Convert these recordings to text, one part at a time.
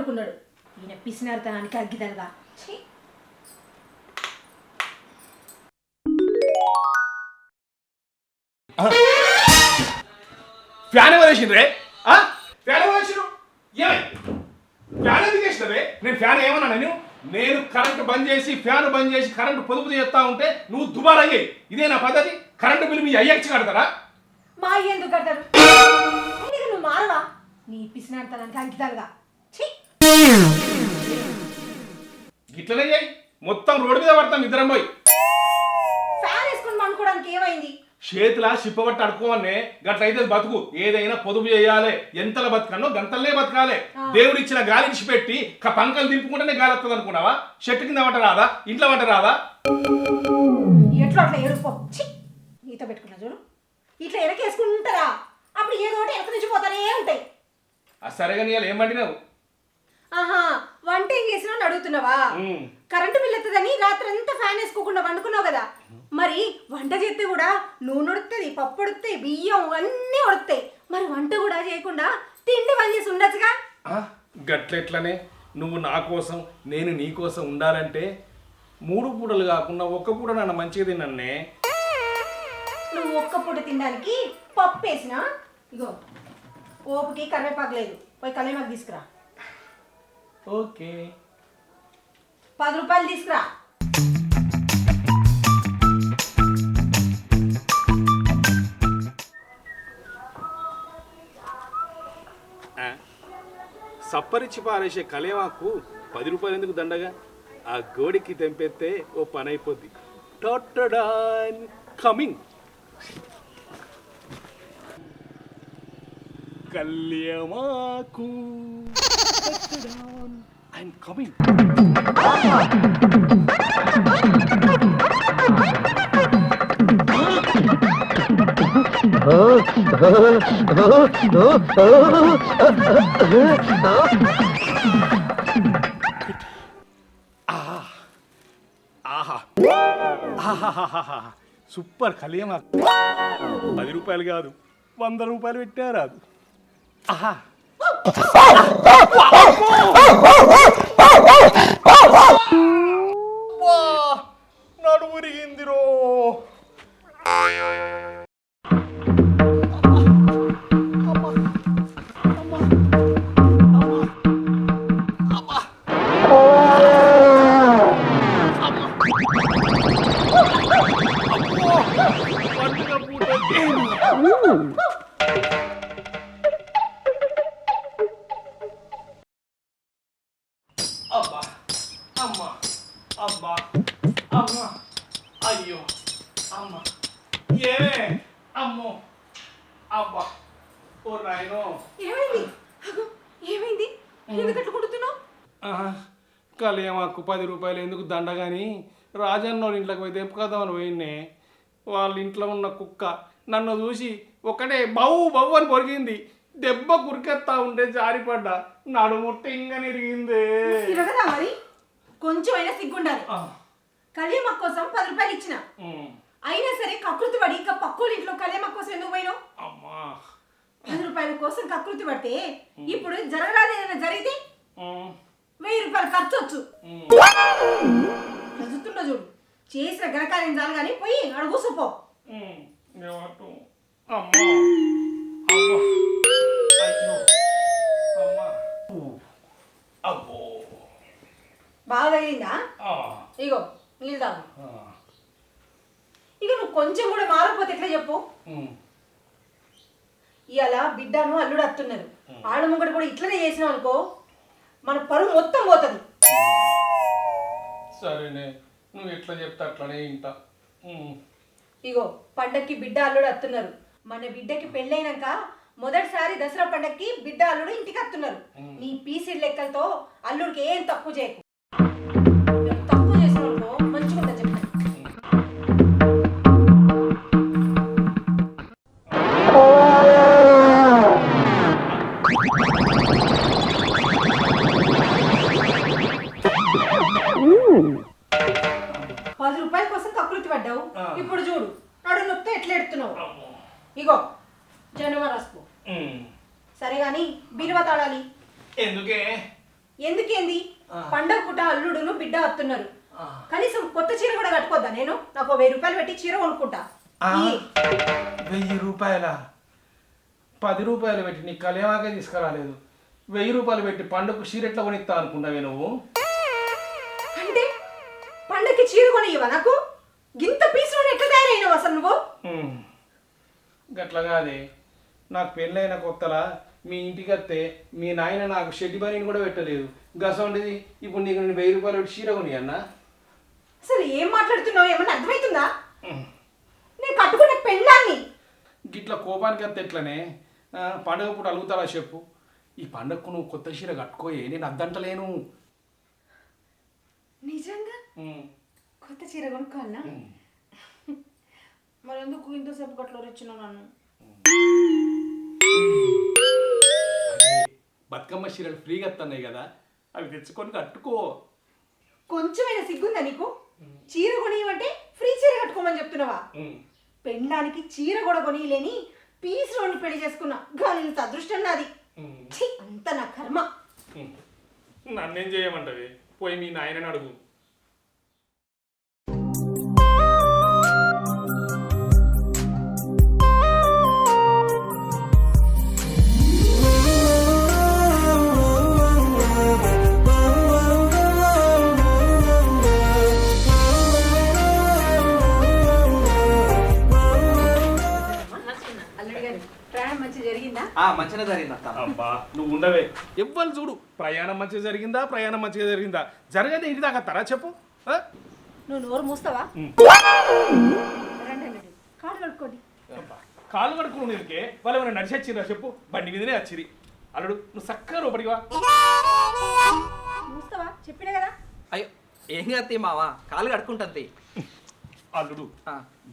వండుకున్నాడు. ఈయన పిసినారుతనానికి అగ్గిదలుగా. ఫ్యాన్ ఎవరు వేసిండ్రే? ఫ్యాన్ ఎవరు వేసిరు? ఫ్యాన్ ఎందుకు వేసినవే? నేను ఫ్యాన్ ఏమన్నా నేను కరెంటు బంద్ చేసి ఫ్యాన్ బంద్ చేసి కరెంటు పొదుపు చేస్తా ఉంటే నువ్వు దుబారయ్యాయి. ఇదే నా పద్ధతి? కరెంటు బిల్లు మీ అయ్యచ్చి కడతారా? మా అయ్య ఎందుకు కడతారు? నువ్వు మారవా? నీ పిసినారుతనానికి అగ్గిదలుగా. గిట్లనే చేయి, మొత్తం రోడ్డు మీద పడతాం ఇద్దరం పోయి. ఫ్యాన్ వేసుకుని పండుకోవడానికి ఏమైంది? చేతిలా సిప్పబట్టి అడుకోవన్నే. గట్లయితే బతుకు. ఏదైనా పొదుపు చేయాలి. ఎంతలా బతకన్నో గంతలనే బతకాలి. దేవుడు ఇచ్చిన గాలి ఇచ్చి పెట్టి పంకలు దింపుకుంటేనే గాలి వస్తుంది అనుకున్నావా? చెట్టు కింద వంట రాదా? ఇంట్లో వంట రాదా? ఎట్లా అట్లా ఎరుపు ఈత పెట్టుకున్నా చూడు. ఇట్లా ఎనకేసుకుంటారా? అప్పుడు ఏదో ఒకటి ఎనక నుంచి పోతానే ఉంటాయి. సరేగా నీ ఏం వండినావు? ఆహా, వంట ఏం చేసినా అడుగుతున్నావా? కరెంటు బిల్ ఎత్తదని రాత్రి అంతా ఫ్యాన్ వేసుకోకుండా వండుకున్నావు కదా. మరి వంట చేస్తే కూడా నూనె ఉడుతుంది, పప్పు ఉడుతాయి, బియ్యం అన్నీ ఉడుతాయి. మరి వంట కూడా చేయకుండా తిండి బంద్ చేసి ఉండొచ్చుగా. గట్లెట్లనే నువ్వు నా కోసం నేను నీ కోసం ఉండాలంటే 3 పూటలు కాకుండా 1 పూట నన్ను మంచిగా తిన్నానే. నువ్వు 1 పూట తినడానికి పప్పు వేసినా ఇగో ఓపుకి కరివేపాకు లేదు, పోయి కరివేపాకు తీసుకురా. ఓకే, 10 రూపాయలు తీసుకురా. సప్పరిచ్చి పారేసే కలేవాకు 10 రూపాయలు ఎందుకు దండగా? ఆ గోడికి తెంపేస్తే ఓ పని అయిపోద్ది. కమింగ్ కళ్యామాకు ఐఎమ్ కమింగ్. సూపర్ కలియమా. 10 రూపాయలు కాదు 100 రూపాయలు పెట్టారాదు. ఆహా, నడుమురిగిందిరో. అబ్బా అమ్మా అబ్బా అమ్మా అయ్యో అమ్మ ఏమే అమ్మో అబ్బా ఓ నాయనో. ఏమైంది? ఏమైంది? ఎందుకు అట్లా కొడుతున్నావు? కలియమాకు 10 రూపాయలు ఎందుకు దండగాని రాజన్నోళ్ళ ఇంట్లోకి పోయి తెప్పుకదామని పోయిన్నే. వాళ్ళ ఇంట్లో ఉన్న కుక్క నన్ను చూసి ఒకటే బవ్వు బవ్వు అని పొరిగింది. దెబ్బ కురికెత్తా ఉంటే జారిపడ్డా, నడుముట్ట ఇంకా నిరిగిందే. మరి కొంచెం అయినా సిగ్గుండాలి. కళ్యామక్క కోసం 10 రూపాయలు ఇచ్చిన, అయినా సరే కకృతి పడి ఇంకా పక్కల ఇంట్లో కళ్యామక్క కోసం ఎందుకు పోయినావు? 10 రూపాయల కోసం కకృతి పడితే ఇప్పుడు జరగరాదు. ఏదైనా జరిగితే 1000 రూపాయలు ఖర్చు వచ్చు. చదువుతుండో చూడు, చేసిన గనకార్యం చాలు కానీ పోయి అక్కడ కూర్చోపో. బాగా తగిలిందా? ఇగో నీళ్ళు తాగు. ఇక నువ్వు కొంచెం కూడా మారకపోతే ఎట్లా చెప్పు? ఇవాళ బిడ్డను అల్లుడు అత్తున్నారు. ఆడముంగడు కూడా ఇట్లనే చేసినావు అనుకో, మన పరువు మొత్తం పోతుంది. సరేనే, నువ్వు ఎట్లా చెప్తా అట్లనే ఇంట. ఇగో పండక్కి బిడ్డ అల్లుడు అత్తున్నారు. మన బిడ్డకి పెళ్ళైనాక మొదటిసారి దసరా పండక్కి బిడ్డ అల్లుడు ఇంటికి అత్తున్నారు. నీ పీసీ లెక్కలతో అల్లుడికి ఏం తప్పు చేయకు. తప్పు చేసినోళ్ళకో మంచిగా ఉందని చెప్పాను. ₹10 కోసం కకృతి పడ్డావు. ఇప్పుడు చూడు నడు నొప్పితో ఎట్లా ఎడుతున్నావు. ఇగో జనవరి రాసుకో. సరే గాని బీరువా తాళాలి. ఎందుకే? ఎందుకేంది పండగ పూట అల్లుడును బిడ్డ వస్తున్నారు, కనీసం కొత్త చీర కూడా కట్టుకోద్దా? నేను నాకు 1000 రూపాయలు పెట్టి చీర కొనుక్కుంటా. 1000 రూపాయల 10 రూపాయలు పెట్టి నీ కళ్యాణాకే తీసుకురాలేదు, 1000 రూపాయలు పెట్టి పండుగకు చీర ఎట్లా కొనిస్తా అనుకున్నావే నువ్వు? అంటే పండగకి చీర కొనియవా నాకు? గింత పీసులో ఎట్లా తయారైనావు అసలు నువ్వు? గట్లా కాదే, నాకు పెళ్ళైన కొత్తలా మీ ఇంటికి వస్తే మీ నాయన నాకు షెడ్డి పనిని కూడా పెట్టలేదు, గసంటిది ఇప్పుడు నీకు నేను 1000 రూపాయలు పెట్టి చీర కొని అన్నా? అసలు ఏం మాట్లాడుతున్నావు? ఏమన్నా అర్థమవుతుందా? నేను కట్టుకునే పెళ్ళాన్ని గిట్లా కోపానికి వస్తే ఎట్లనే పండుగ పూట అలుగుతారా చెప్పు? ఈ పండుగకు నువ్వు కొత్త చీర కట్టుకోయే, నేను అద్దంటలేను. నిజంగా కొత్త చీర కొనుక్కోవాలనా? మరి ఎందుకు ఇంతసేపు గట్ల వచ్చినావు నన్ను? బతుకమ్మ చీరలు ఫ్రీగా వస్తున్నాయి కదా, అవి తెచ్చుకొని కట్టుకో. కొంచెమైనా సిగ్గుందా నీకు? చీర కొనియమంటే ఫ్రీ చీర కట్టుకోమని చెప్తున్నావా? పెళ్ళడానికి చీర కూడా కొనియలేని పీస్ రోడ్ని పెళ్లి చేసుకున్నా, ఇంత అదృష్టం నాది. అంత నా కర్మ. నన్నేం చేయమంటవి? పోయి మీ నాయనని అడుగు. మంచిగా జరిగింది. అబ్బా నువ్వు ఉండవే, ఎవ్వరు చూడు ప్రయాణం మంచిగా జరిగిందా, ప్రయాణం మంచిగా జరిగిందా, జరగదే ఇంటి దాకా తరా చెప్పు. నువ్వు నోరు మూస్తావా? కాళ్ళు కడుక్కోండి. కాళ్ళు కడుక్కుని నీకే వాళ్ళు ఏమైనా నడిచి వచ్చిరా చెప్పు? బండి మీదనే వచ్చిరి. అల్లుడు నువ్వు చక్కగా లోపడివా. మూస్తావా? చెప్పినా కదా. అయ్యో ఏం చేస్తే మావా, కాళ్ళు కడుక్కుంటుంది. అల్లుడు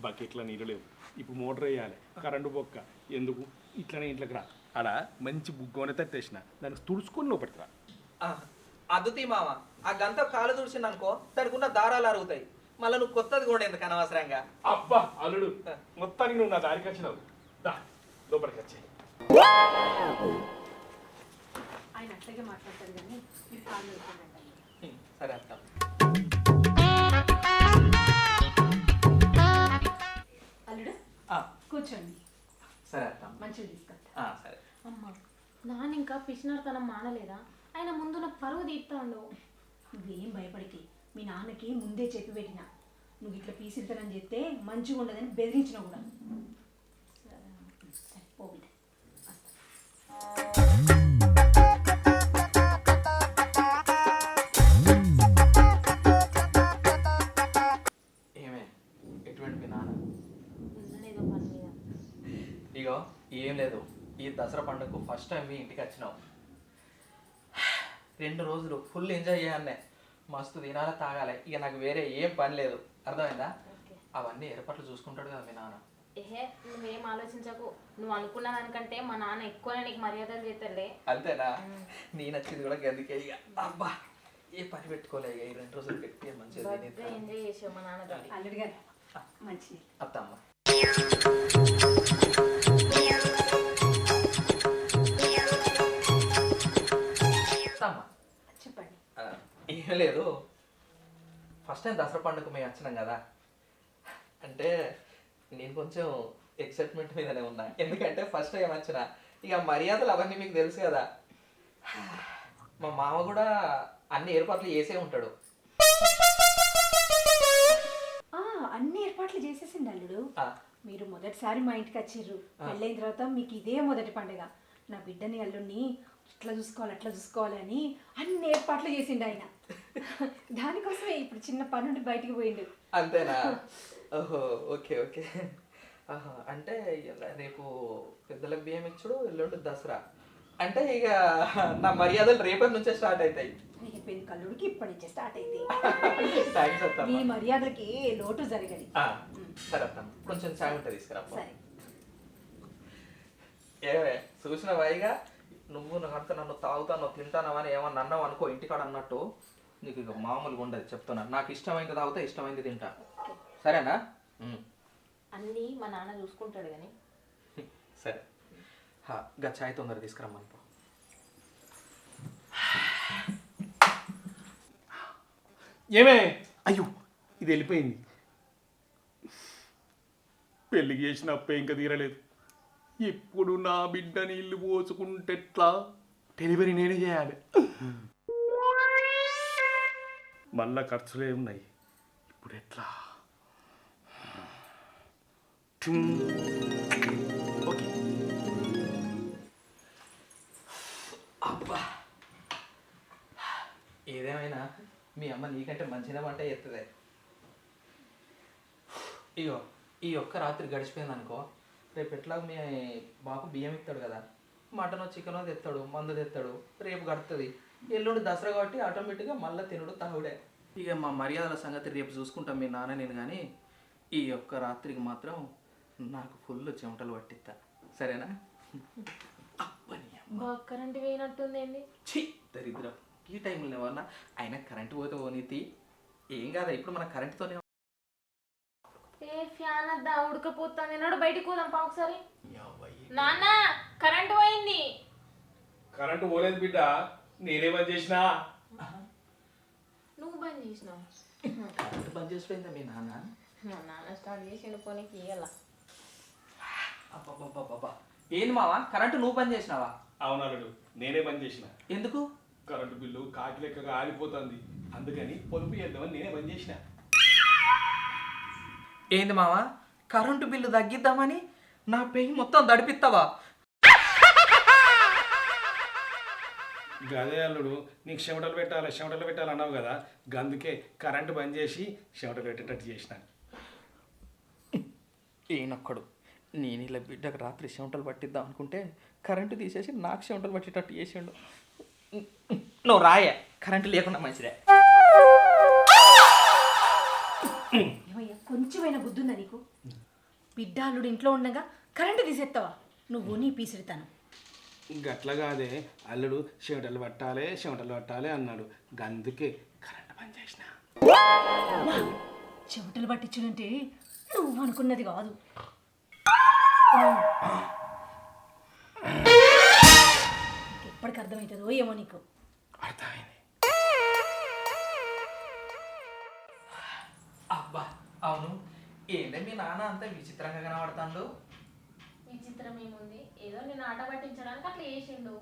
బకెట్ల నీళ్ళు లేవు, ఇప్పుడు మోటార్ వేయాలి, కరెంటు బొక్క ఎందుకు, ఇట్లనే ఇంట్లోకి రా. ఆడ మంచి బుగ్గోనే తట్టేసిన, దానికి తుడుచుకొని లోపలికి రా. అద్దుతీ మావ, ఆ గంట కాలు తుడిచింది అనుకో తడుకున్న దారాలు అరుగుతాయి, మళ్ళీ నువ్వు కొత్తది కూడా ఎందుకు అనవసరంగా. అబ్బా అల్లుడు మొత్తానికి నువ్వు నా దారికి వచ్చినావు, దా లోపలికి వచ్చాయి. ఆయన అట్లాగే మాట్లాడతారు కానీ మీరు కాళ్ళు కడుక్కోండి. సరే అత్త. అల్లుడు కూర్చోండి. సరే అత్త. మంచిగా తీసుకొస్తా. సరే అమ్మ నాన్న ఇంకా పిచ్చినార్తనం మానలేదా? ఆయన ముందు నాకు పరువు తీస్తాడు. నువ్వేం భయపడికి, మీ నాన్నకి ముందే చెప్పి పెట్టినా, నువ్వు ఇట్లా పీసిరితనం చెప్తే మంచిగా ఉండదని బెదిరించినా కూడా. సరే పోయి ఏమే ఎటువంటి మీ నాన్న? ఉన్నదేదో పని మీద. ఇగో ఏం లేదు, ఈ దసరా పండుగకు ఫస్ట్ టైం మీ ఇంటికి వచ్చినావు. 2 రోజులు ఫుల్ ఎంజాయ్ చేయాలనే, మస్తు తినాలి తాగాలి, ఇక నాకు వేరే ఏం పని లేదు, అర్థమైందా? అవన్నీ ఏర్పాట్లు చూసుకుంటాడు కదా మీ నాన్న. ఏహే నువ్వేం ఆలోచించకు, నువ్వు అనుకున్న దానికంటే మా నాన్న ఎక్కువనే నీకు మర్యాదలు చేస్తాడులే. అంతేనా? నీ నచ్చింది కూడా గందుకే ఇక. అబ్బా ఏ పని పెట్టుకోలే, ఇక ఈ 2 రోజులు పెట్టి మంచిగా ఎంజాయ్ చేసావు మా నాన్నతో. అల్లుడు గారు మంచిది. అత్తమ్మ చెప్పండి. ఏం లేదు, ఫస్ట్ టైం దసరా పండుగ మేము వచ్చినాం కదా, అంటే నేను కొంచెం ఎక్సైట్మెంట్ మీదనే ఉన్నా, ఎందుకంటే ఫస్ట్ టైం వచ్చిన, ఇక మర్యాదలు అవన్నీ మీకు తెలుసు కదా. మా మామ కూడా అన్ని ఏర్పాట్లు చేసే ఉంటాడు. అన్ని ఏర్పాట్లు చేసేసింది అల్లుడు. మీరు మొదటిసారి మా ఇంటికి వచ్చిర్రు, పెళ్ళైన తర్వాత మీకు ఇదే మొదటి పండుగ. నా బిడ్డని అల్లుడిని ఇట్లా చూసుకోవాలి అట్లా చూసుకోవాలి అని అన్ని ఏర్పాట్లు చేసిండు ఆయన. దానికోసమే ఇప్పుడు చిన్న పని నుండి బయటికి పోయిండు. అంతేనా? ఓహో ఓకే ఓకే. అంటే రేపు పెద్దలకు బియ్యం ఇచ్చుడు, ఎల్లుండి దసరా, అంటే ఇక నా మర్యాదలు రేపటి నుంచే స్టార్ట్ అవుతాయి. పెళ్లి కల్లుడికి ఇప్పటి నుంచే స్టార్ట్ అయింది. థ్యాంక్స్ అత్త. మీ మర్యాదలకి ఏ లోటు జరగదు. సరే అత్త, కొంచెం చాయ్ ఉంటే తీసుకురా. సరే. ఏమే చూసిన వైగా నువ్వు నాతో నన్ను తాగుతాను తింటానవని ఏమన్నా అన్నావు అనుకో ఇంటికాడ అన్నట్టు, నీకు ఇక మామూలుగా ఉండదు చెప్తున్నా. నాకు ఇష్టమైంది తాగుతా, ఇష్టమైంది తింటా, సరేనా? అన్నీ మా నాన్న చూసుకుంటాడు కానీ. సరే గా చాయ్ తొందర తీసుకురమ్మనుకో. ఏమే అయ్యో ఇది వెళ్ళిపోయింది. పెళ్ళికి చేసిన అప్పే ఇంకా తీరలేదు. ఇప్పుడు నా బిడ్డ నీళ్ళు పోసుకుంటే ఎట్లా? డెలివరీ నేనే చేయాలి. మళ్ళా ఖర్చులే ఉన్నాయి. ఇప్పుడు ఎట్లా? ఓకే. అబ్బా ఏదేమైనా మీ అమ్మ నీకంటే మంచిగా వంట చేస్తుంది. ఇగో ఈ ఒక్క రాత్రి గడిచిపోయింది అనుకో, రేపు ఎట్లా మీ బాపు బియ్యం ఇస్తాడు కదా, మటనో చికెనో తెస్తాడు, మందు తెస్తాడు, రేపు గడుతుంది. ఎల్లుండి దసరా కాబట్టి ఆటోమేటిక్గా మళ్ళీ తినుడు తాగుడే. ఇక మా మర్యాదల సంగతి రేపు చూసుకుంటాం మీ నాన్న నేను. కానీ ఈ ఒక్క రాత్రికి మాత్రం నాకు ఫుల్ చెమటలు పట్టిస్తా, సరేనా? కరెంట్ పోయినట్టుందేంది? ఛీ దరిద్రం, ఈ టైంలో ఏమన్నా అయినా కరెంట్ పోతే పోనీతి ఏం కాదా, ఇప్పుడు మన కరెంట్తోనే. ఏ ఫ్యాన్ అద్దా ఉడకపోతుంది, నాడు బయటికి పోదాం పా ఒకసారి. నాన్న కరెంట్ పోయింది. కరెంటు పోలేదు బిడ్డ, నేనే బంద్ చేసినా. నువ్వు బంద్ చేసినావు? కరెంట్ బంద్ చేసిపోయిందా మీ నాన్న? మా నాన్న స్టార్ట్ చేసి పోనీకి ఇయ్యాల. అబ్బా ఏంది మావా, కరెంటు నువ్వు బంద్ చేసినావా? అవునడు, నేనే బంద్ చేసిన. ఎందుకు? కరెంటు బిల్లు కాకి లెక్కగా ఆగిపోతుంది, అందుకని పొదుపు చేద్దామని నేనే బంద్ చేసిన. ఏంది మావా, కరెంటు బిల్లు తగ్గిద్దామని నా పెయి మొత్తం దడిపిస్తావా? గదే అల్లుడు, నీకు చెమటలు పెట్టాలి అన్నావు కదా, అందుకే కరెంటు బంద్ చేసి చెమటలు పెట్టేటట్టు చేసిన. ఈయనొక్కడు, నేను ఇలా బిడ్డకు రాత్రి చెమటలు పట్టిద్దాం అనుకుంటే కరెంటు తీసేసి నాకు చెమటలు పట్టేటట్టు చేసిండు. నువ్వు రాయే, కరెంటు లేకుండా మంచిదే. ఏమయ్యా కొంచెమైనా బుద్ధి ఉందా నీకు? బిడ్డ అల్లుడు ఇంట్లో ఉండగా కరెంటు తీసేస్తావా నువ్వు? నీ పీసిడతాను. గట్ల కాదే, అల్లుడు చెమటలు పట్టాలి అన్నాడు, అందుకే కరెంటు బంద్ చేసిన. చెమటలు పట్టించునంటే నువ్వు అనుకున్నది కాదు. ఎప్పటికి అర్థమవుతుందో ఏమో నీకు. అర్థమైంది. అబ్బా అవును, ఏంటంటే మీ నాన్న అంతా విచిత్రంగా కనబడతాడు. విచిత్రం ఏముంది, ఏదో నేను ఆట పట్టించడానికి అట్లా చేసిండు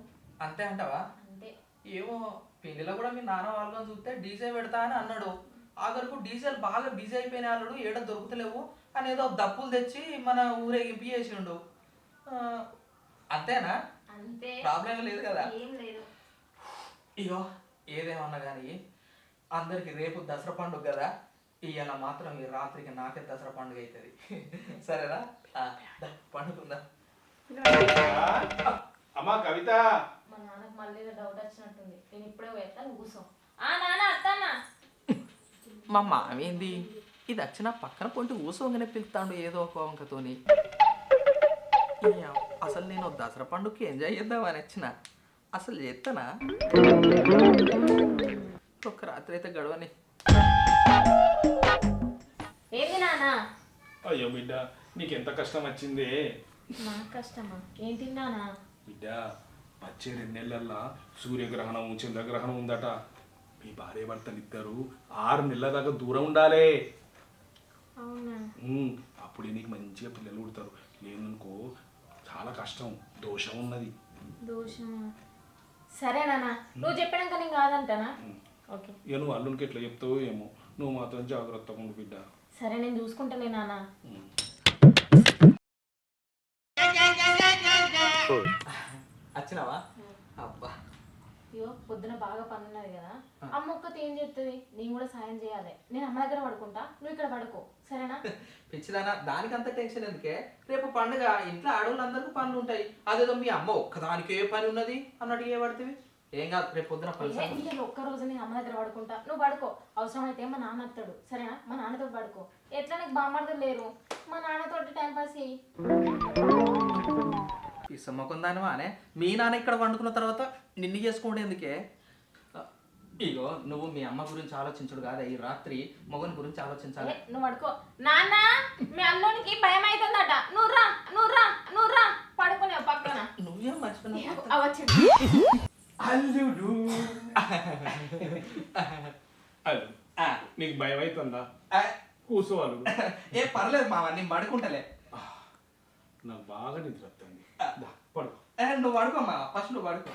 అంతే అంటావా? అంతే. ఏమో పెళ్లిలో కూడా మీ నాన్న వాళ్ళని చూస్తే డీజే పెడతా అని అన్నాడు. ఆఖరకు డీజేలు బాగా బిజీ అయిపోయిన వాళ్ళు ఏడ దొరుకుతలేవు అని ఏదో దప్పులు తెచ్చి మన ఊరేగింపు చేసిండు. అంతేనా? అంతే, ప్రాబ్లం లేదు కదా? ఏం లేదు. ఇగో ఏదేమన్నా కానీ అందరికి రేపు దసరా పండుగ కదా, ఇవాళ మాత్రం ఈ రాత్రికి నాకే దసరా పండుగ అవుతుంది, సరేనా? పండుగ అమ్మా కవిత, మా నాన్నకు మళ్ళీ డౌట్ వచ్చినట్టుంది, నేను ఇప్పుడే పోయేస్తాను, కూర్చో. నాన్న అత్తన్నా. మా మామేంది ఇది వచ్చిన పక్కన పొంటి ఊసోగానే పిలుతాడు ఏదో ఒక వంకతోని. అసలు నేను దసరా పండుగకి ఎంజాయ్ చేద్దామని వచ్చిన, అసలు చేస్తానా? ఒక్క రాత్రి అయితే గడవని. ఏంది నాన్న? అయ్యో బిడ్డ, నీకెంత కష్టం వచ్చిందే. నాకు కష్టమా? ఏం తిన్నానా? బిడ్డ, వచ్చే 2 నెలల్లో సూర్యగ్రహణం చంద్రగ్రహణం ఉందట. మీ భార్య భర్తలు ఇద్దరు 6 నెలల దాకా దూరం ఉండాలి. అవునా? అప్పుడే నీకు మంచిగా పిల్లలు పుడతారు, లేదనుకో చాలా కష్టం, దోషం ఉన్నది. దోషమా? సరే నాన్న, నువ్వు చెప్పాక నేను కాదంటానా? ఓకే. ఇక నువ్వు అల్లునికి ఎట్లా చెప్తావో ఏమో, నువ్వు మాత్రం జాగ్రత్తగా ఉండు బిడ్డ. సరే నేను చూసుకుంటానే నాన్న. వచ్చినావా? అబ్బా అయ్యో పొద్దున బాగా పని ఉన్నది కదా, అమ్మ ఒక్కతే ఏం చేస్తుంది, నేను కూడా సాయం చేయాలి. నేను అమ్మ దగ్గర పడుకుంటా, నువ్వు ఇక్కడ పడుకో, సరేనా? పిచ్చిదానా, దానికంత టెన్షన్ ఎందుకే? రేపు పండుగ, ఇంట్లో ఆడవాళ్ళందరికీ పనులు ఉంటాయి. అదేదో మీ అమ్మ ఒక్కదానికి ఏ పని ఉన్నది అన్నట్టు ఏ పడుతుంది? ఏం కాదు, రేపు పొద్దున పని. ఒక్క రోజు నేను అమ్మ దగ్గర పడుకుంటా, నువ్వు పడుకో. అవసరమైతే మా నాన్న వస్తాడు, సరేనా? మా నాన్నతో పడుకో. ఎట్లా నీకు బామ్మర్దలు లేరు, మా నాన్నతోటి టైం పాస్ చేయి. పిసమ్మకుందానివా అనే మీ నాన్న ఇక్కడ వండుకున్న తర్వాత నిన్ను చేసుకోండి ఎందుకే? ఇగో నువ్వు మీ అమ్మ గురించి ఆలోచించుడు కాదా, ఈ రాత్రి మగని గురించి ఆలోచించాలి. నువ్వు పడుకో. నాన్న, మీ అల్లునికి భయం అవుతుందట, నువ్వు రా పడుకునే పక్కన. నువ్వేం మర్చిపోయినావు? అల్లుడు ఆ, నీకు భయం అవుతుందా? ఆ, కూర్చోవాలి. ఏ పర్లేదు మామ నేను పడుకుంటలే. నాకు బాగా నిద్ర వస్తుంది. పడుకో. నువ్వు పడుకో మామ, ఫస్ట్ నువ్వు పడుకో.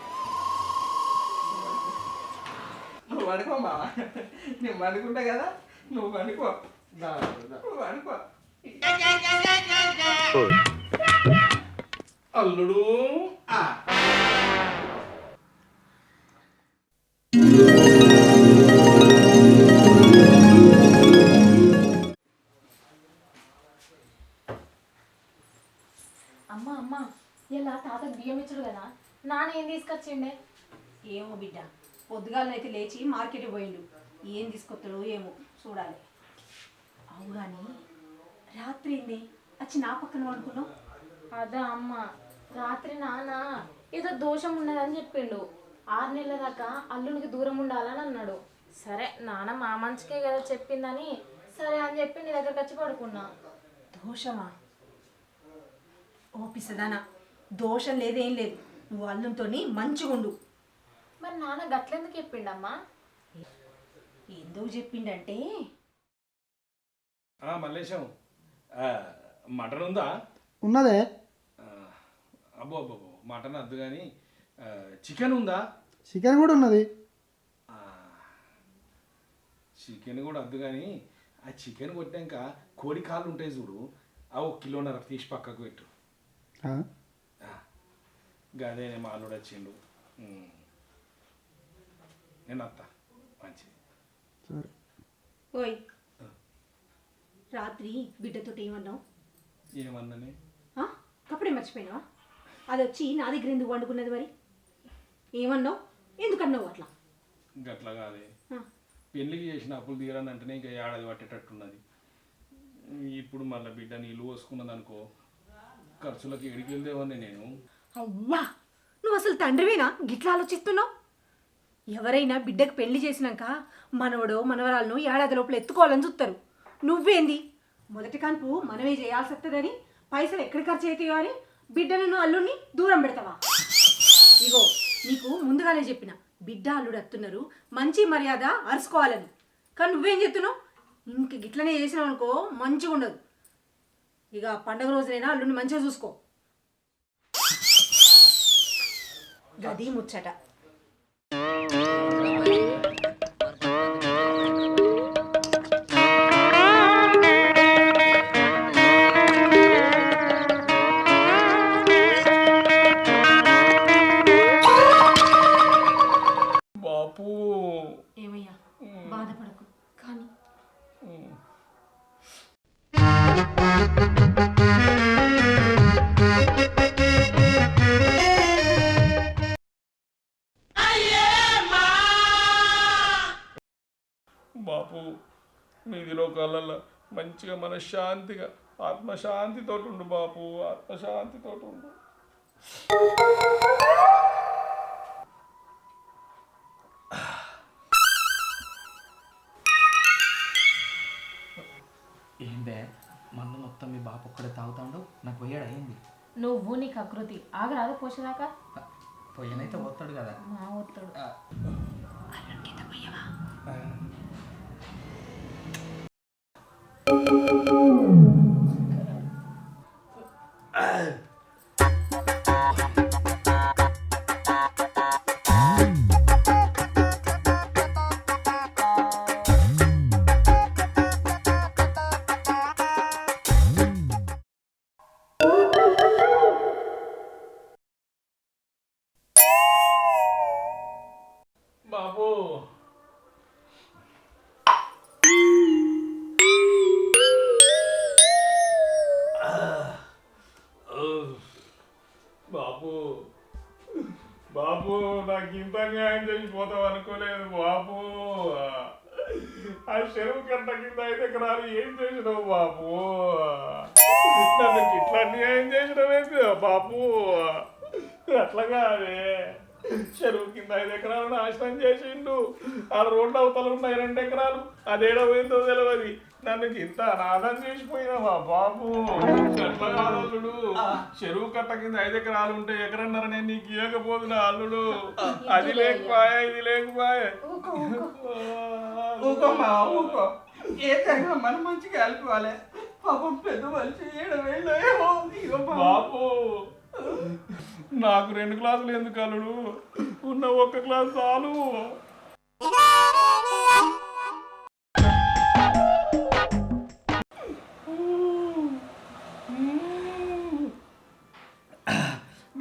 నువ్వు పడుకో మామ, నేను పడుకుంటా కదా, నువ్వు పడుకో. నువ్వు పడుకో. అల్లుడు. అమ్మ అమ్మ ఇలా తాతకు బియ్యం ఇచ్చాడు కదా, నాన్న ఏం తీసుకొచ్చిండే? ఏమో బిడ్డ, పొద్దుగాలనైతే లేచి మార్కెట్కి పోయిండు. ఏం తీసుకొస్తాడో ఏమో చూడాలి. అవు కానీ రాత్రి ఏంది వచ్చి నా పక్కన అనుకున్నావు? అదా అమ్మ, రాత్రి నాన్న ఏదో దోషం ఉన్నదని చెప్పిండు. 6 నెలల దాకా అల్లునికి దూరం ఉండాలని అన్నాడు. సరే నాన్న మా మంచికే కదా చెప్పిందని సరే అని చెప్పి నీ దగ్గరకు వచ్చి పడుకున్నా. దోషమా? ఓ పిసదానా, దోషం లేదేం లేదు. నువ్వు అల్లుతో మంచిగుండు. మరి నాన్న గట్లెందుకు చెప్పిండమ్మా? ఎందుకు చెప్పిండంటే, మల్లేశం, మటన్ ఉందా? ఉన్నదే. అబ్బో అబ్బో, మటన్ వద్దు కానీ చికెన్ ఉందా? చికెన్ కూడా ఉన్నది. చికెన్ కూడా వద్దు కానీ ఆ చికెన్ కొట్టాక కోడి కాళ్ళు ఉంటాయి చూడు, అవి 1.5 కిలో తీసి పక్కకు పెట్టు. గదే మా అల్లుడు వచ్చిండు. నేను అత్తా మంచిది. సరే. ఓయ్ రాత్రి బిడ్డతో ఏమన్నావు? ఏమన్నానే? కప్పుడే మర్చిపోయినావా? అది వచ్చి నా దగ్గర ఎందుకు వండుకున్నది? మరి ఏమన్నావు? ఎందుకన్నావు అట్లా? గట్లా కాదే, పెళ్ళికి చేసిన అప్పులు తీరాని అంటేనే ఇంకా ఏడాది పట్టేటట్టున్నది. ఇప్పుడు మళ్ళీ బిడ్డ నీళ్ళు పోసుకున్నది అనుకో, ఖర్చులకు ఎడికి వెళ్దేవని నేను. అవ్వా, నువ్వు అసలు తండ్రివేనా గిట్లా ఆలోచిస్తున్నావు? ఎవరైనా బిడ్డకు పెళ్లి చేసినాక మనవడో మనవరాలను ఏడాది లోపల ఎత్తుకోవాలని చూస్తారు. నువ్వేంది మొదటి కాన్పు మనమే చేయాల్సి వస్తుందని పైసలు ఎక్కడ ఖర్చు అవుతాయో అని బిడ్డను అల్లుడిని దూరం పెడతావా? ఇగో నీకు ముందుగానే చెప్పిన, బిడ్డ అల్లుడు వస్తున్నారు, మంచి మర్యాద అరుచుకోవాలని. కానీ నువ్వేం చెప్తున్నావు? ఇంక గిట్లనే చేసినావు అనుకో మంచిగా ఉండదు. ఇక పండగ రోజునైనా అల్లుడిని మంచిగా చూసుకో. గది ముచ్చట. బాపు ఏమయ్యా, బాధపడకు. కానీ బాపు మీది లోకాలలో మంచిగా మనశ్శాంతిగా ఆత్మశాంతితో ఉండు బాపు, ఆత్మశాంతితో ఉండు. ఏందే మందు మొత్తం మీ బాపు ఒక్కడే తాగుతాడు, నాకు పోయాడు అయింది. నువ్వు నీ కకృతి ఆగరాదు పోసేదాకా. పొయ్యనైతే పోతాడు కదా. మా ఒత్తాడు. బాపు బాపు బాపు, నాకు ఇంత న్యాయం చేసిపోతావు అనుకోలేదు బాపు. ఆ చెరువు కట్ట కింద 5 ఎకరాలు ఏం చేసినావు బాపు? నన్ను ఇట్లా న్యాయం చేసినవేంటి బాపు? అట్లా కాదే, చెరువు కింద 5 ఎకరాలు నాశనం చేసిండు. ఆ రోడ్డు అవతల ఉన్నాయి 2 ఎకరాలు, అదేడవేందో తెలియదు. నన్ను ఇంత అనాథం చేసిపోయినావా బాబు? ఎట్లా కాదు అల్లుడు, చెరువు కట్ట కింద 5 ఎకరాలు ఉంటే ఎకరన్నర నేను నీకు ఇవ్వకపోతున్నా అల్లుడు. అది లేకపోయా ఇది లేకపోయా. ఊకో మా ఊకో. ఏం జరిగినా మనం మంచిగా వెళ్ళిపోవాలి. పాపం పెద్ద మనిషి 7,000 ఏమో. ఇగో బాబు నాకు 2 క్లాసులు ఎందుకు అల్లుడు, ఉన్న 1 క్లాస్ చాలు.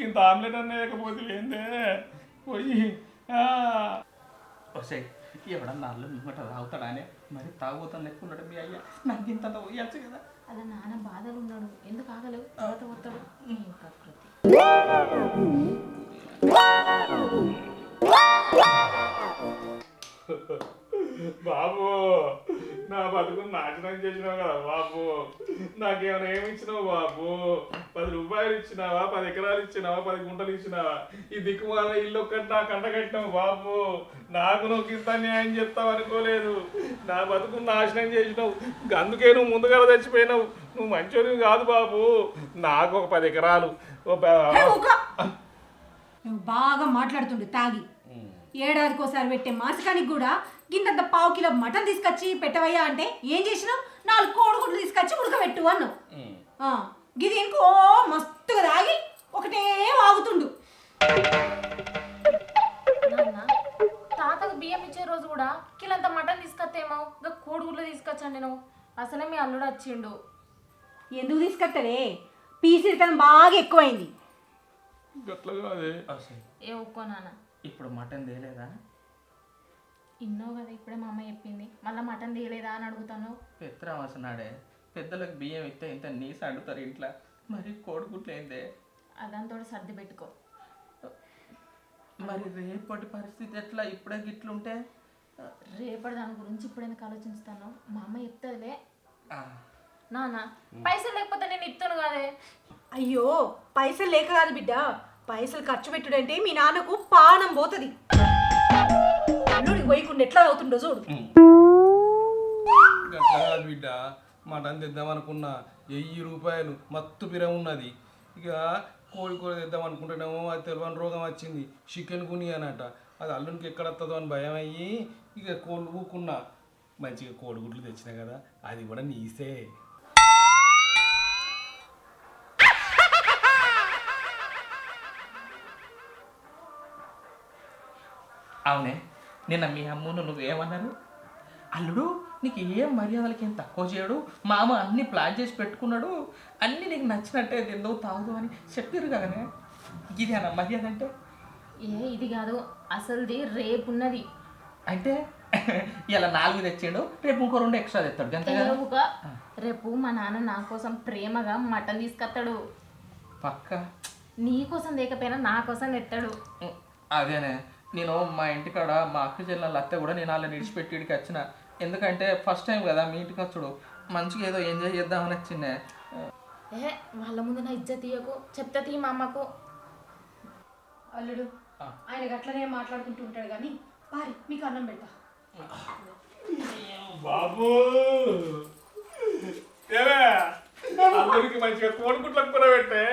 ఇంత ఆమ్లెట్ అన్న లేకపోతే ఏందే పోయి వస్తే ఎవడన్నా అల్లు మిమ్మట తాగుతాడానే మరి తాగుతాను లెక్క ఉన్నాడు మీ అయ్యా. నాకు ఇంత పోయచ్చు కదా. అలా నాన్న బాధలు ఉన్నాడు, ఎందుకు ఆగలేవు, తర్వాత పోతాడు. ప్రకృతి బాబు నా బతుకు నాశనం చేసినావు కదా బాబు. నాకేమైనా ఏమి ఇచ్చినావు బాబు? 10 రూపాయలు ఇచ్చినావా, 10 ఎకరాలు ఇచ్చినావా, 10 గుంటలు ఇచ్చినావా? ఈ దిక్కుమాల ఇల్లు ఒక్కటి నా కంట కట్టినావు బాబు. నాకు నువ్వు ఇంత న్యాయం చెప్తావు అనుకోలేదు. నా బతుకు నాశనం చేసినావు. అందుకే నువ్వు ముందుగా తెచ్చిపోయినావు. నువ్వు మంచోనివి కాదు బాబు. నాకు ఒక 10 ఎకరాలు నువ్వు బాగా మాట్లాడుతుండు తాగి. ఏడాదికోసారి పెట్టే మాసికానికి కూడా గింతంత 1/4 కిలో మటన్ తీసుకొచ్చి పెట్టవయ్యా అంటే ఏం చేసినావు? 4 కోడిగుడ్లు తీసుకొచ్చి ఉడకబెట్టు అన్నావు. గిది ఇంకో మస్తుగా తాగి ఒకటే వాగుతుండు. నాన్న తాతకు బియ్యం ఇచ్చే రోజు కూడా కిలంత మటన్ తీసుకొస్తేమో ఇంకా కోడిగుడ్లు తీసుకొచ్చాను నేను. అసలే మీ అల్లుడు వచ్చిండు. ఎందుకు తీసుకొస్తాడే? పీసిరితనం బాగా ఎక్కువైంది. గట్ల కాదే. ఏ ఒక్కో నాన్న, ఇప్పుడు మటన్ తేలేదా? ఇన్నావు కదా ఇప్పుడే మా అమ్మ చెప్పింది, మళ్ళీ మటన్ తీయలేదా అని అడుగుతాను. పెత్తరం వస్తున్నాడే. పెద్దలకు బియ్యం ఇస్తే ఇంత నీసి అడుగుతారు ఇంట్లో, మరి కోడిగుడ్లు ఏందే? అదంతా సర్ది పెట్టుకో. మరి రేపటి పరిస్థితి ఎట్లా? ఇప్పుడే గిట్లుంటే రేపటి దాని గురించి ఇప్పుడు ఎందుకు ఆలోచిస్తాను? మా అమ్మ చెప్తుందిలే. నాన్న పైసలు లేకపోతే నేను ఇస్తాను కాదే. అయ్యో పైసలు లేక కాదు బిడ్డ, పైసలు ఖర్చు పెట్టుడంటే మీ నాన్నకు పానం పోతుంది. అల్లుడికి పోయకుండా ఎట్లా అవుతుండో చూడు. గట్ల కాదు బిడ్డ, మటన్ తెద్దామనుకున్నా 1000 రూపాయలు మత్తు పిర ఉన్నది. ఇక కోడి కూర తెద్దాం అనుకుంటేనేమో అది తెలియని రోగం వచ్చింది, చికెన్ గుని అనట. అది అల్లునికి ఎక్కడ వస్తుందో అని భయం అయ్యి ఇక కోళ్ళు ఊకున్నా. మంచిగా కోడిగుడ్లు తెచ్చినా కదా, అది కూడా నీసే. అవునే, నిన్న మీ అమ్మును నువ్వేమన్నారు? అల్లుడు నీకు ఏం మర్యాదలకి ఏం తక్కువ చేయడు, మామ అన్ని ప్లాన్ చేసి పెట్టుకున్నాడు, అన్నీ నీకు నచ్చినట్టే తిందో తాగుదు అని చెప్పారు కదనే. ఇది అన్న మర్యాద అంటే? ఇది కాదు, అసలుది రేపు ఉన్నది. అంటే ఇలా 4 తెచ్చిండు, రేపు ఇంకో 2 ఎక్స్ట్రా తెస్తాడు అంతే కదా. రేపు మా నాన్న నా కోసం ప్రేమగా మటన్ తీసుకొస్తాడు. పక్క నీ కోసం లేకపోయినా నా కోసం తెస్తాడు. అదేనే, నేను మా ఇంటికాడ మా అక్క చెల్లెళ్ళ అత్త కూడా నేను వాళ్ళని విడిచిపెట్టి ఇడికి వచ్చిన. ఎందుకంటే ఫస్ట్ టైం కదా మీ ఇంటికి వచ్చుడు, మంచిగా ఏదో ఎంజాయ్ చేద్దామని వచ్చిందే. వాళ్ళ ముందు నా ఇజ్జత్ తీయకు, చెప్తా తీ మా అమ్మకు. అల్లుడు ఆయన గట్లనే మాట్లాడుకుంటూ ఉంటాడు కానీ పారి మీకు అన్నం పెడతా. బాబు అల్లుడికి మంచిగా కోడిగుడ్లకు కూడా పెట్టే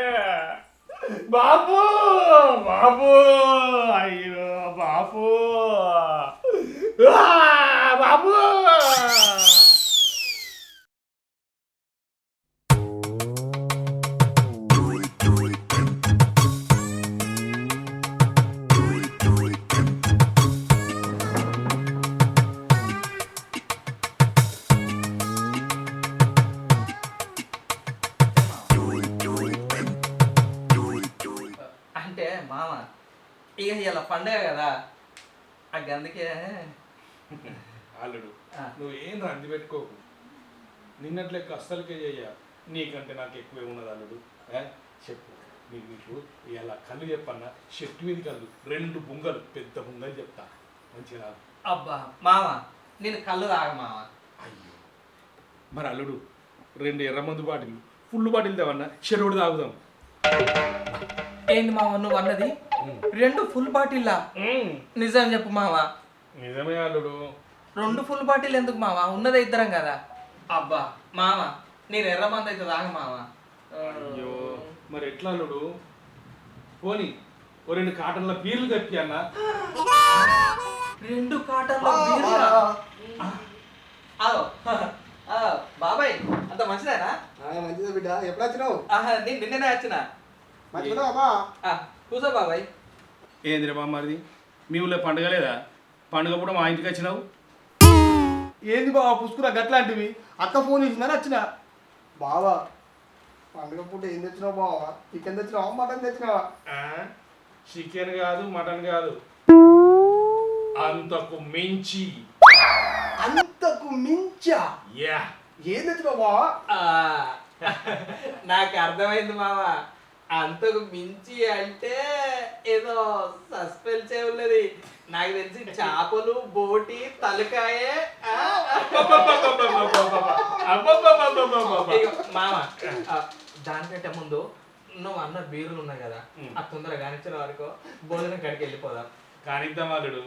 బాబు. బాబు అయ్యో బాబు బాబు. అంటే మామ ఇక ఇలా పండగ కదా, అందుకే అల్లుడు నువ్వేం రంది పెట్టుకోకు. నిన్నట్లెక్క అస్సలకే చెయ్య, నీకంటే నాకు ఎక్కువే ఉన్నది అల్లుడు. చెప్పు నీకు ఇలా కళ్ళు చెప్పన్నా, చెట్టు మీద కళ్ళు 2 బుంగలు, పెద్ద బుంగలు చెప్తా మంచిగా రాదు. అబ్బా మామ నేను కళ్ళు తాగ మామ. అయ్యో మరి అల్లుడు 2 ఎర్రమందు బాటిల్ ఫుల్ బాటిల్ తేవన్నా, చెరువుడు తాగుదాం. ఏంటి మామ నువ్వు అన్నది? 2 ఫుల్ బాటిల్లా? నిజం చెప్పు మామ. నిజమే అల్లుడు. 2 ఫుల్ బాటిల్ ఎందుకు మామ, ఉన్నదే ఇద్దరం కదా. అబ్బా మామ నేను ఎర్రమంది అయితే తాగ మామ. అయ్యో మరి ఎట్లా అల్లుడు? పోనీ 2 కాటన్ల బీర్లు తెప్పి అన్న. 2 కాటన్ల బీర్లా? ఆగో బాబాయ్ అంత మంచిదేనా? మంచిదే బిడ్డ, ఎప్పుడు వచ్చినావు? నేను నిన్ననే వచ్చిన. మంచిగా అమ్మా. కూర్చో బాబాయ్. ఏందిరా బామ్మది, మీ ఊళ్ళో పండుగ లేదా? పండుగ కూడా మా ఇంటికి వచ్చినావు. ఏంది బావ పుష్కురా గట్లాంటివి? అక్క ఫోన్ చేసిందని వచ్చిన. బావా పండుగ పూట ఏం తెచ్చినావు బావా? చికెన్ తెచ్చినావా, మటన్ తెచ్చినావా? చికెన్ కాదు, మటన్ కాదు, అంతకు మించి. అంతకు మించా? యా, ఏం తెచ్చినావు బావా? నాకు అర్థమైంది మామ. అంతకు మించి అంటే ఏదో సస్పెన్స్ ఉన్నది. నాకు తెలిసి చేపలు, బోటి, తలకాయే. ఇగో మామ, దానికంటే ముందు నువ్వు అన్న బీరులు ఉన్నాయి కదా, ఆ తొందరగా కానిచ్చిన వరకు భోజనం కాడికి వెళ్ళిపోదాం. కానిద్దాం అల్లుడు,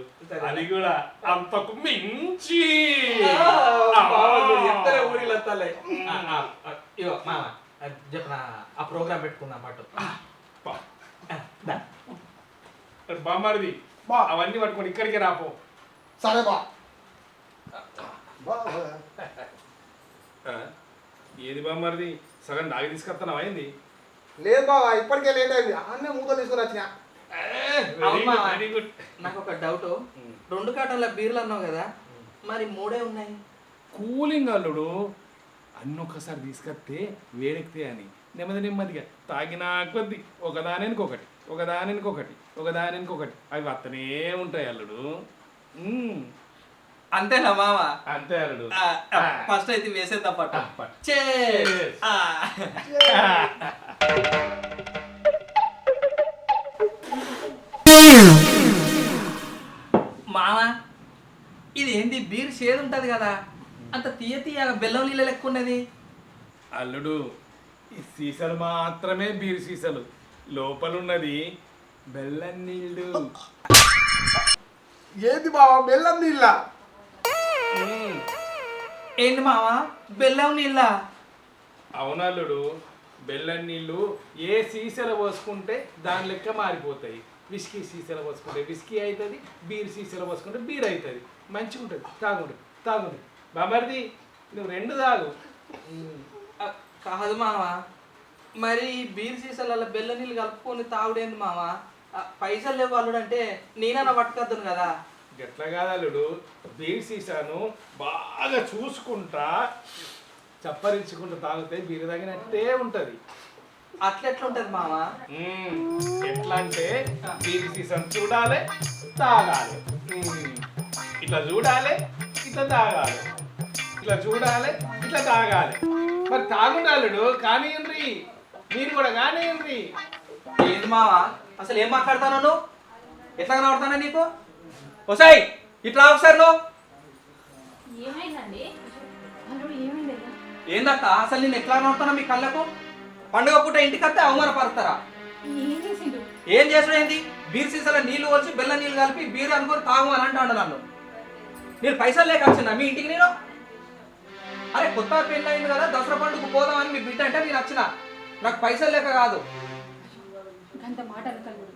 అది కూడా అంతకు మించి. చెప్తారే ఊరిలో వస్తాలే. ఇగో మామ చెప్పిన ఆ ప్రోగ్రామ్ పెట్టుకుందాం పట్టు. బామ్మడిది అవన్నీ పట్టుకొని ఇక్కడికి రాపో. సరే బా. ఏది బామ్మడిది, సగం దాగి తీసుకొస్తున్నావు అయింది? లేదు బావా, ఇప్పటికే లేట్ అయింది. అన్నీ మూతలు తీసుకొని వచ్చినా. Very good. నాకు ఒక డౌట్, 2 కాటన్ల బీర్లు అన్నావు కదా, మరి 3 ఉన్నాయి. కూలింగ్ అల్లుడు, అన్నీ ఒక్కసారి తీసుకొస్తే వేడెక్తే అని నెమ్మదిగా తాగినా కొద్ది ఒకదానికొకటి ఒకదానికొకటి ఒకదానికొకటి అవి వస్తనే ఉంటాయి అల్లుడు. అంతేనా మామ? అంతే అల్లుడు. ఫస్ట్ అయితే వేసేద్దాం పట్టు. మామ ఇది ఏంది, బీర్ షేర్ ఉంటది కదా, అంత తీయగా బెల్లం నీళ్ళ లెక్క ఉన్నది. అల్లుడు, ఈ సీసాలు మాత్రమే బీర్ సీసాలు, లోపలున్నది బెల్లం నీళ్ళు. ఏది బావా, బెల్లం నీళ్ళ? ఏంటి మామ, బెల్లం నీళ్ళ? అవునల్లుడు, బెల్లం నీళ్ళు ఏ సీసాలు పోసుకుంటే దాని లెక్క మారిపోతాయి. విస్కీ సీసాలు పోసుకుంటే విస్కీ అవుతుంది, బీర్ సీసాలు పోసుకుంటే బీర్ అవుతుంది. మంచిగా ఉంటుంది, తాగుండి బామర్ది, నువ్వు 2 తాగు. కాదు మామ, మరి బీర్ సీసాలలో బెల్లం నీళ్ళు కలుపుకొని తాగుడేంది మామ? పైసలు లేవు అల్లుడు అంటే నేనన్నా పట్టుకొద్దును కదా. గట్ల కాదల్లుడు, బీర్ సీసాను బాగా చూసుకుంటా చప్పరించుకుంటూ తాగితే బీరు తాగినట్టే ఉంటుంది. అట్లెట్లా ఉంటుంది మామ? ఎట్లా అంటే బీర్ సీసాను చూడాలి, తాగాలి. ఇట్లా చూడాలి, ఇట్లా తాగాలి, ఇట్లా చూడాలి, ఇట్లా తాగాలి. మరి తాగుండాలుడు కానియండి, మీరు కూడా కానియండి. ఏంది మావా, అసలు ఏం మాట్లాడతాను నువ్వు? ఎట్లా కనబడతానా నీకు? ఓసాయి ఇట్లా ఒకసారి నువ్వు. ఏమైందండి? అల్లుడు ఏమైందయ్యా? ఏందక్క అసలు నేను ఎట్లా కనబడతానా మీ కళ్ళకు? పండుగ పూట ఇంటికి వస్తే అవమానపడతారా? ఏం చేసిండు? ఏం చేసిన ఏంది? బీర్ సీసాల నీళ్లు వచ్చి బెల్లం నీళ్ళు కలిపి బీర్ అనుకొని తాగు అని అంటాడు నన్ను. నేను పైసలు లేక వచ్చిన మీ ఇంటికి నేను. అరే కొత్త పెళ్ళి అయింది కదా, దసరా పండుగ పోదామని మీ బిడ్డ అంటే నేను వచ్చిన. నాకు పైసలు లేక కాదు. అంత మాట అనకల్లుడు,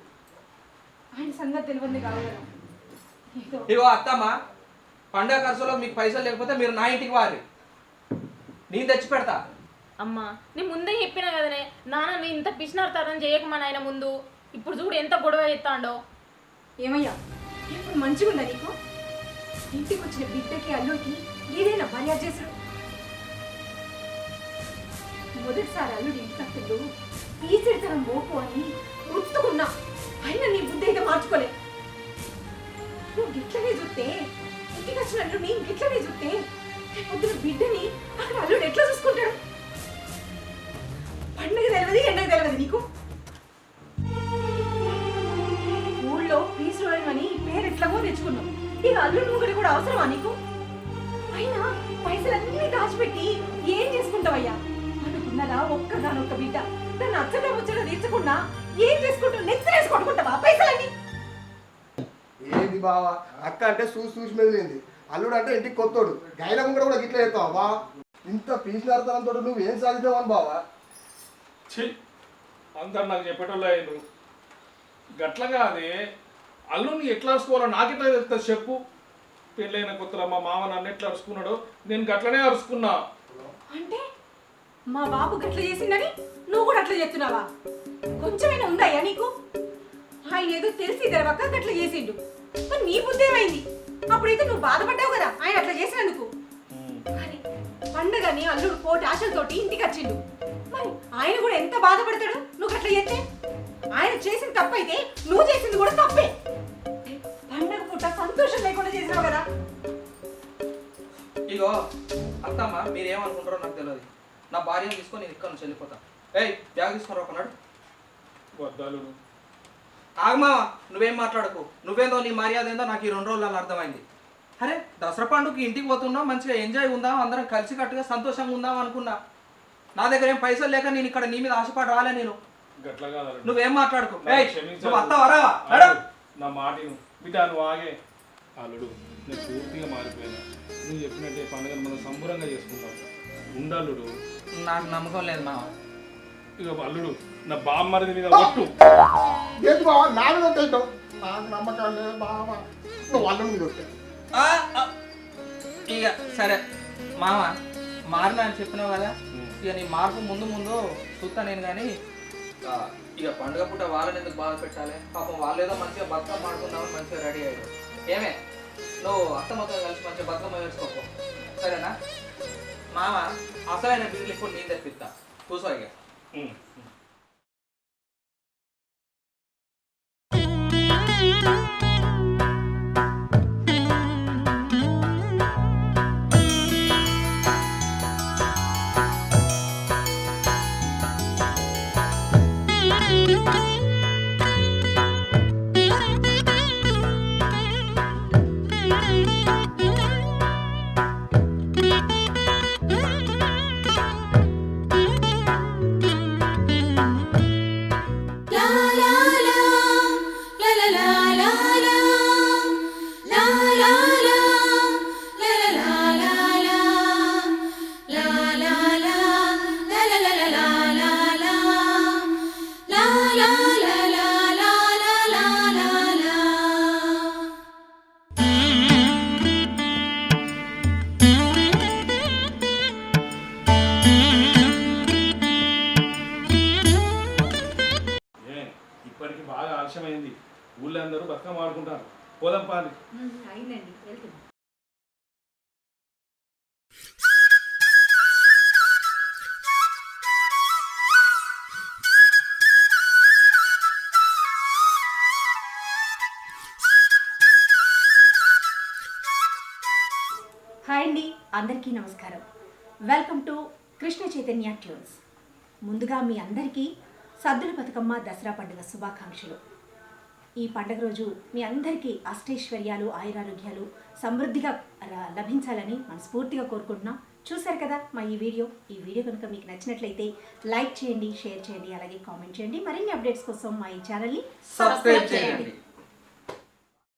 ఆయన సంగతి తెలియంది కాదు కదా. ఇగో అత్తమ్మ, పండుగ ఖర్చులో మీకు పైసలు లేకపోతే మీరు నా ఇంటికి వారి, నేను తెచ్చి పెడతా. అమ్మా నేను ముందే చెప్పినా కదనే, నాన్న నువ్వు ఇంత పిచ్చినారుతారని చేయకమా నాయన ముందు. ఇప్పుడు చూడు ఎంత గొడవ చేస్తాడో. ఏమయ్యా, ఇప్పుడు మంచిగా ఉందా నీకు? ఇంటికి వచ్చిన బిడ్డకి అల్లుడికి ఏదైనా మర్యాద చేశాడు? మొదటిసారి అల్లుడి ఇంటికత్తులు ఈ చరిత్రం మోపు అని ముచ్చుకున్నా, అయినా నీ బుద్ధి అయితే మార్చుకోలే. నువ్వు గిట్లనే చూస్తే, ఇంటికి వచ్చిన అల్లుడిని గిట్లనే చూస్తే, పొద్దున బిడ్డని అక్కడ అల్లుడు ఎట్లా చూసుకుంటాడు? పండుగ తెలియదు, ఎండగ తెలియదు నీకు. ఊళ్ళో పీసులు అని పేరు ఎట్లాగో తెచ్చుకున్నావు, ఇక అల్లుడు ముగ్గురు కూడా అవసరమా నీకు? అయినా పైసలన్నీ దాచిపెట్టి ఏం చేసుకుంటావయ్యా? అనుకున్నదా ఒక్కగానొక్క బిడ్డ, దాన్ని అచ్చగా ముచ్చట తీర్చకుండా ఏం చేసుకుంటావు? నెత్తినేసి కొట్టుకుంటావా పైసలన్నీ? ఏంది బావా, అక్క అంటే చూసి మెదిలింది, అల్లుడు అంటే ఇంటికి కొత్తోడు, గైల ముంగడ కూడా గిట్ల చేస్తావా బా? ఇంత పీసినారుతనంతో నువ్వు ఏం సాధిద్దామని బావా? అందరు నాకు చెప్పేటోళ్ళు అయ్యాను. గట్ల కాదే, అల్లుని ఎట్లా వేసుకోవాలో నాకు ఎట్లా తెలుస్తుంది చెప్పు. పెళ్ళైన కొత్తలో మా మామ నన్ను ఎట్లా అరుచుకున్నాడో నేను గట్లనే అరుచుకున్నా. అంటే మా బాబు గట్ల చేసిందని నువ్వు కూడా అట్లా చేస్తున్నావా? కొంచెమైనా ఉందయ్యా నీకు? ఆయన ఏదో తెలిసి తెరవక గట్ల చేసిండు, మరి నీ బుద్ధి ఏమైంది? అప్పుడైతే నువ్వు బాధపడ్డావు కదా ఆయన అట్లా చేసినందుకు. కానీ పండగని అల్లుడు కోటి ఆశలతోటి ఇంటికి వచ్చిండు, మరి ఆయన కూడా ఎంత బాధపడతాడు నువ్వు అట్లా చేస్తే? ఆయన చేసిన తప్పైతే నువ్వు చేసింది కూడా తప్పే. పండగ పూట సంతోషం లేకుండా చేసినావు కదా. ఇగో అత్తమ్మ మీరేమనుకుంటారో నాకు తెలియదు. నా భార్యను తీసుకొని నేను ఇక్కడ నుంచి వెళ్ళిపోతా. ఏయ్ బ్యాగ్ తీసుకొని ఒకనాడు వద్దాలు ఆగమా, నువ్వేం మాట్లాడకు. నువ్వేందో నీ మర్యాద ఏందో నాకు ఈ 2 రోజులలో అర్థమైంది. అరే దసరా పండుగకి ఇంటికి పోతున్నాం, మంచిగా ఎంజాయ్ ఉందాం, అందరం కలిసికట్టుగా సంతోషంగా ఉందాం అనుకున్నా. నా దగ్గర ఏం పైసలు లేక నేను ఇక్కడ నీ మీద ఆశపడి రాలే. నేను గట్ల కాదు అల్లుడు. నువ్వేం మాట్లాడుకో. క్షమించు. నువ్వు అత్తవరా నా మాట బిడ్డ నువ్వు ఆగే. అల్లుడు నేను పూర్తిగా మారిపోయినా. నువ్వు చెప్పినట్టే పండుగను మనం సంబరంగా చేసుకుంటాం. ఉండల్లుడు. నాకు నమ్మకం లేదు మామ. ఇక అల్లుడు నా బామ్మరిది మీద ఒట్టు. ఏంటి బావ నా మీద ఉంటావు? నాకు నమ్మకం లేదు బావ, నువ్వు అల్లుడి మీద ఉంటావు. ఇక సరే మామ, మారినా అని చెప్పినావు కదా, ఇక నీ మార్పు ముందు ముందు చూస్తా నేను. కానీ ఇక పండుగ పూట వాళ్ళని ఎందుకు బాధ పెట్టాలి? పాపం వాళ్ళు ఏదో మంచిగా బతుకమ్మ ఆడుకుందామని మంచిగా రెడీ అయ్యారు. ఏమే నువ్వు అత్తమ్మతో కలిసి మంచిగా బతుకమ్మ వేసుకోపో, సరేనా? మామ అసలైన బిల్లు ఇప్పుడు నేను తెప్పిస్తా, కూర్చో ఇక. ఇప్పటికి బాగా ఆలస్యమైంది. ఊళ్ళో అందరూ బతుకమ్మ ఆడుకుంటారు. పోదాం పాలి. అయిందండి, వెళ్తున్నాం. హాయ్ అండి, అందరికీ నమస్కారం. Welcome to Krishna Chaitanya tunes. ముందుగా మీ అందరికీ సద్దుల బతుకమ్మ దసరా పండుగ శుభాకాంక్షలు. ఈ పండుగ రోజు మీ అందరికీ అష్టైశ్వర్యాలు, ఆయురారోగ్యాలు సమృద్ధిగా లభించాలని మనస్ఫూర్తిగా కోరుకుంటున్నాం. చూశారు కదా మా ఈ వీడియో కనుక మీకు నచ్చినట్లయితే లైక్ చేయండి, షేర్ చేయండి, అలాగే కామెంట్ చేయండి. మరిన్ని అప్డేట్స్ కోసం మా ఈ ఛానల్ని సబ్స్క్రైబ్ చేయండి.